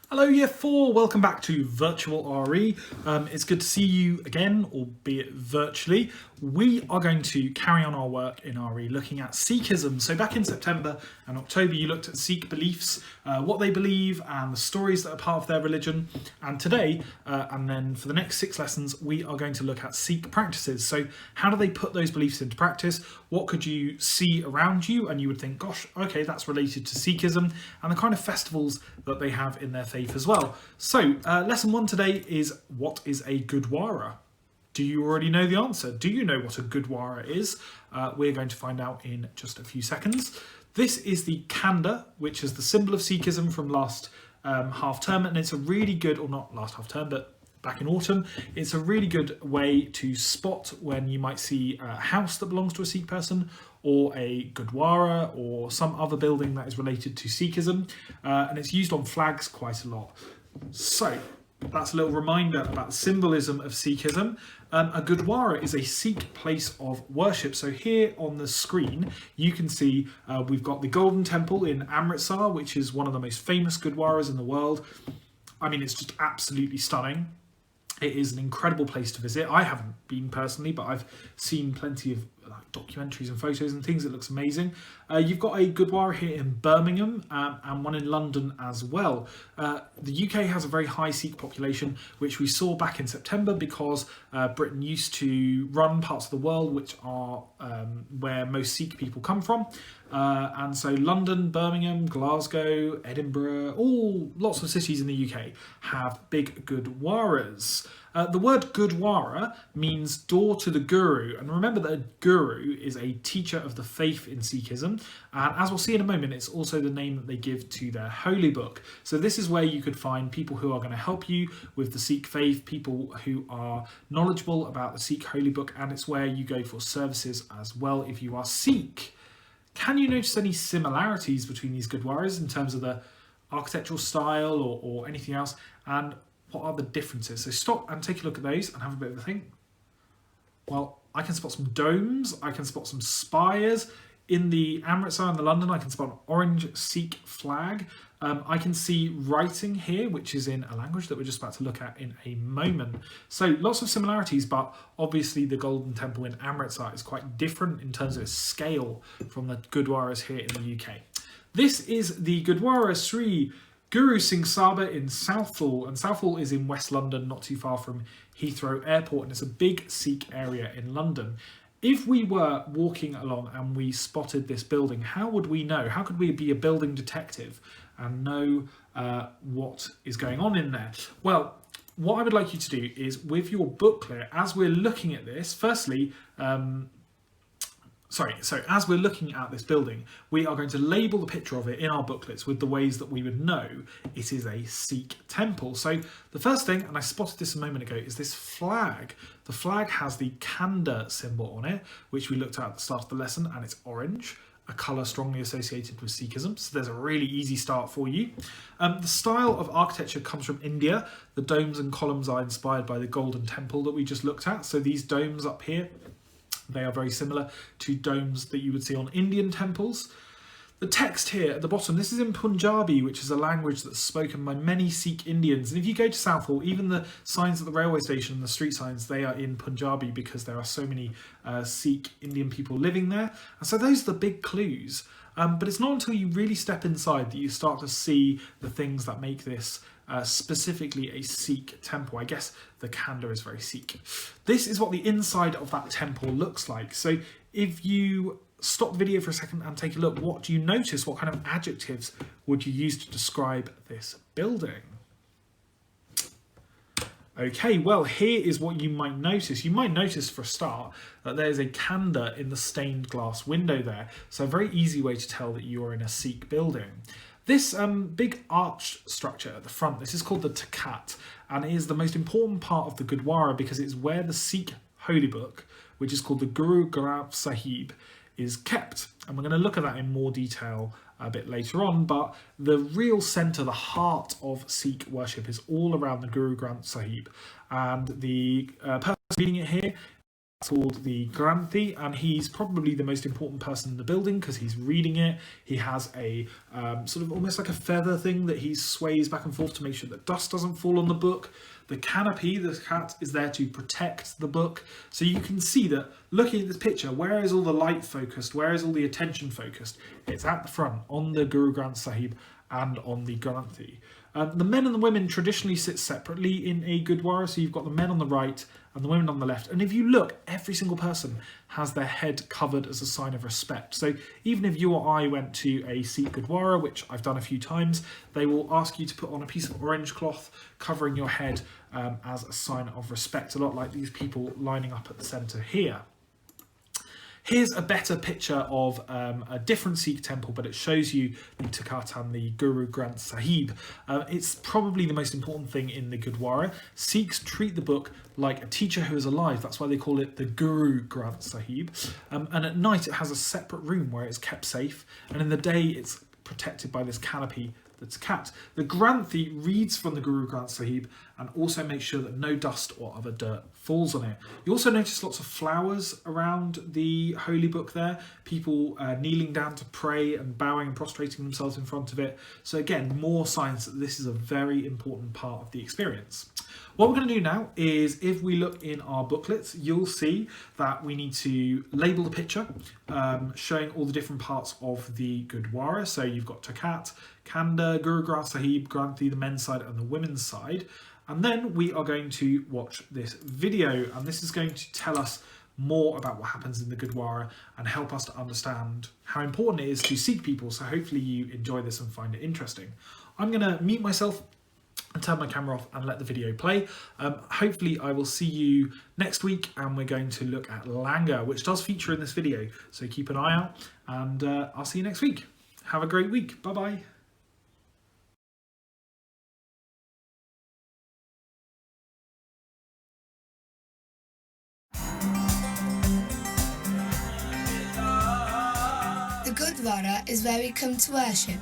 Hello Year 4, welcome back to Virtual RE. It's good to see you again, albeit virtually. We are going to carry on our work in RE looking at Sikhism. So back in September and October you looked at Sikh beliefs, what they believe and the stories that are part of their religion. And today, and then for the next 6 lessons, we are going to look at Sikh practices. So how do they put those beliefs into practice? What could you see around you and you would think, gosh, okay, that's related to Sikhism, and the kind of festivals that they have in their faith as well. So lesson 1 today is, what is a Gurdwara? Do you already know the answer? Do you know what a Gurdwara is? We're going to find out in just a few seconds. This is the Khanda, which is the symbol of Sikhism from last half term, and it's a really good, or not last half term, but back in autumn, it's a really good way to spot when you might see a house that belongs to a Sikh person, or a Gurdwara, or some other building that is related to Sikhism, and it's used on flags quite a lot. So that's a little reminder about the symbolism of Sikhism. A Gurdwara is a Sikh place of worship. So here on the screen, you can see we've got the Golden Temple in Amritsar, which is one of the most famous Gurdwaras in the world. I mean, it's just absolutely stunning. It is an incredible place to visit. I haven't been personally, but I've seen plenty of documentaries and photos and things. It looks amazing. You've got a Gurdwara here in Birmingham and one in London as well. The UK has a very high Sikh population, which we saw back in September because Britain used to run parts of the world which are where most Sikh people come from. And so London, Birmingham, Glasgow, Edinburgh, lots of cities in the UK have big Gurdwaras. The word Gurdwara means door to the Guru, and remember that a Guru is a teacher of the faith in Sikhism, and as we'll see in a moment, it's also the name that they give to their holy book. So this is where you could find people who are going to help you with the Sikh faith, people who are knowledgeable about the Sikh holy book, and it's where you go for services as well if you are Sikh. Can you notice any similarities between these Gurdwaras in terms of the architectural style or anything else? And what are the differences? So stop and take a look at those and have a bit of a think. Well, I can spot some domes, I can spot some spires. In the Amritsar and the London, I can spot an orange Sikh flag. I can see writing here, which is in a language that we're just about to look at in a moment. So lots of similarities, but obviously the Golden Temple in Amritsar is quite different in terms of its scale from the Gurdwaras here in the UK. This is the Gurdwara Sri Guru Singh Sabha in Southall, and Southall is in West London, not too far from Heathrow Airport, and it's a big Sikh area in London. If we were walking along and we spotted this building, how would we know? How could we be a building detective and know what is going on in there? Well, what I would like you to do is, with your booklet, as we're looking at this, firstly, as we're looking at this building, we are going to label the picture of it in our booklets with the ways that we would know it is a Sikh temple. So the first thing, and I spotted this a moment ago, is this flag. The flag has the Khanda symbol on it, which we looked at the start of the lesson, and it's orange, a colour strongly associated with Sikhism. So there's a really easy start for you. The style of architecture comes from India. The domes and columns are inspired by the Golden Temple that we just looked at. So these domes up here, they are very similar to domes that you would see on Indian temples. The text here at the bottom, this is in Punjabi, which is a language that's spoken by many Sikh Indians. And if you go to Southall, even the signs at the railway station and the street signs, they are in Punjabi because there are so many Sikh Indian people living there. And so those are the big clues. But it's not until you really step inside that you start to see the things that make this specifically a Sikh temple. I guess the Khanda is very Sikh. This is what the inside of that temple looks like. So if you stop the video for a second and take a look, what do you notice? What kind of adjectives would you use to describe this building? Okay, well, here is what you might notice. You might notice, for a start, that there's a Khanda in the stained glass window there. So a very easy way to tell that you're in a Sikh building. This big arch structure at the front, this is called the Takat, and it is the most important part of the Gurdwara because it's where the Sikh holy book, which is called the Guru Granth Sahib, is kept. And we're going to look at that in more detail a bit later on, but the real centre, the heart of Sikh worship is all around the Guru Granth Sahib. And the person reading it here called the Granthi, and he's probably the most important person in the building because he's reading it. He has a sort of almost like a feather thing that he sways back and forth to make sure that dust doesn't fall on the book. The canopy, the cat, is there to protect the book. So you can see that looking at this picture, where is all the light focused? Where is all the attention focused? It's at the front on the Guru Granth Sahib and on the Granthi. The men and the women traditionally sit separately in a Gurdwara, so you've got the men on the right and the women on the left. And if you look, every single person has their head covered as a sign of respect. So even if you or I went to a Sikh Gurdwara, which I've done a few times, they will ask you to put on a piece of orange cloth covering your head as a sign of respect, a lot like these people lining up at the centre here. Here's a better picture of a different Sikh temple, but it shows you the Takhat and the Guru Granth Sahib. It's probably the most important thing in the Gurdwara. Sikhs treat the book like a teacher who is alive. That's why they call it the Guru Granth Sahib. And at night it has a separate room where it's kept safe, and in the day it's protected by this canopy that's capped. The Granthi reads from the Guru Granth Sahib and also makes sure that no dust or other dirt falls on it. You also notice lots of flowers around the holy book there, people kneeling down to pray and bowing and prostrating themselves in front of it. So again, more signs that this is a very important part of the experience. What we're going to do now is, if we look in our booklets, you'll see that we need to label the picture, showing all the different parts of the Gurdwara. So you've got Takhat, Khanda, Guru Granth Sahib, Granthi, the men's side and the women's side. And then we are going to watch this video, and this is going to tell us more about what happens in the Gurdwara and help us to understand how important it is to Sikh people. So hopefully you enjoy this and find it interesting. I'm going to mute myself and turn my camera off and let the video play. Hopefully I will see you next week, and we're going to look at Langar, which does feature in this video. So keep an eye out, and I'll see you next week. Have a great week. Bye-bye. The Gurdwara is where we come to worship.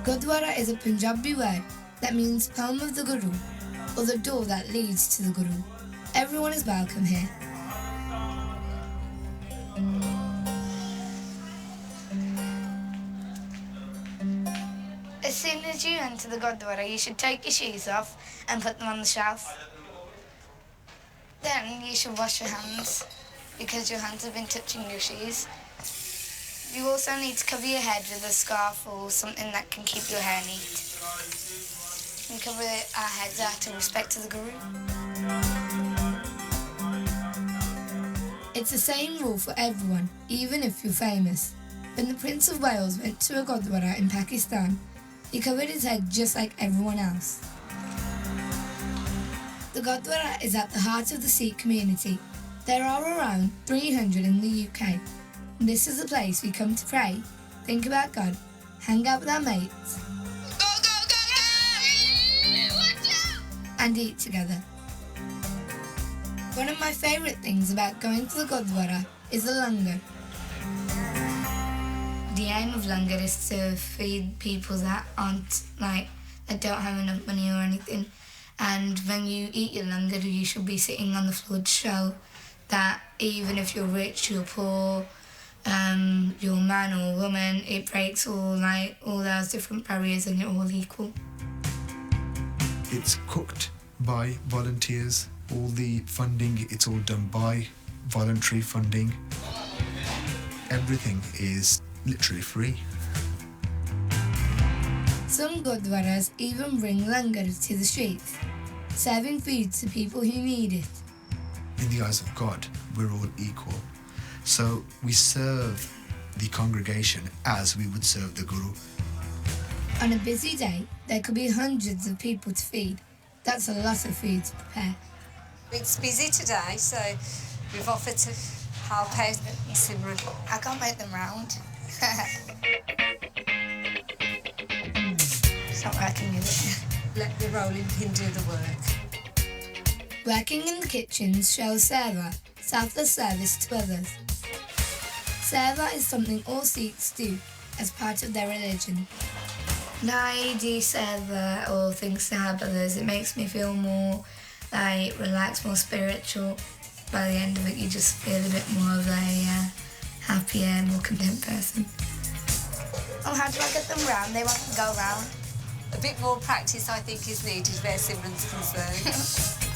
Gurdwara is a Punjabi word that means home of the Guru, or the door that leads to the Guru. Everyone is welcome here. As soon as you enter the Gurdwara, you should take your shoes off and put them on the shelf. Then you should wash your hands, because your hands have been touching your shoes. You also need to cover your head with a scarf or something that can keep your hair neat. We cover our heads out in respect to the Guru. It's the same rule for everyone, even if you're famous. When the Prince of Wales went to a Gurdwara in Pakistan, he covered his head just like everyone else. The Gurdwara is at the heart of the Sikh community. There are around 300 in the UK. This is the place we come to pray, think about God, hang out with our mates, and eat together. One of my favourite things about going to the Gurdwara is the langar. The aim of langar is to feed people that don't have enough money or anything. And when you eat your langar, you should be sitting on the floor to show that even if you're rich, you're poor, you're man or woman, it breaks all those different barriers and you're all equal. It's cooked by volunteers. All the funding, it's all done by voluntary funding. Everything is literally free. Some Gurdwaras even bring langar to the streets, serving food to people who need it. In the eyes of God, we're all equal. So we serve the congregation as we would serve the Guru. On a busy day, there could be hundreds of people to feed. That's a lot of food to prepare. It's busy today, so we've offered to help out Simran. I can't make them round. It's not working, is it? Let the rolling pin do the work. Working in the kitchens shows seva, selfless service to others. Seva is something all Sikhs do as part of their religion. When I do seva or things to help others, it makes me feel more relaxed, more spiritual. by the end of it you just feel a bit more of a happier, more content person. Oh, how do I get them round? They won't go round. A bit more practice, I think, is needed where Simran's concerned.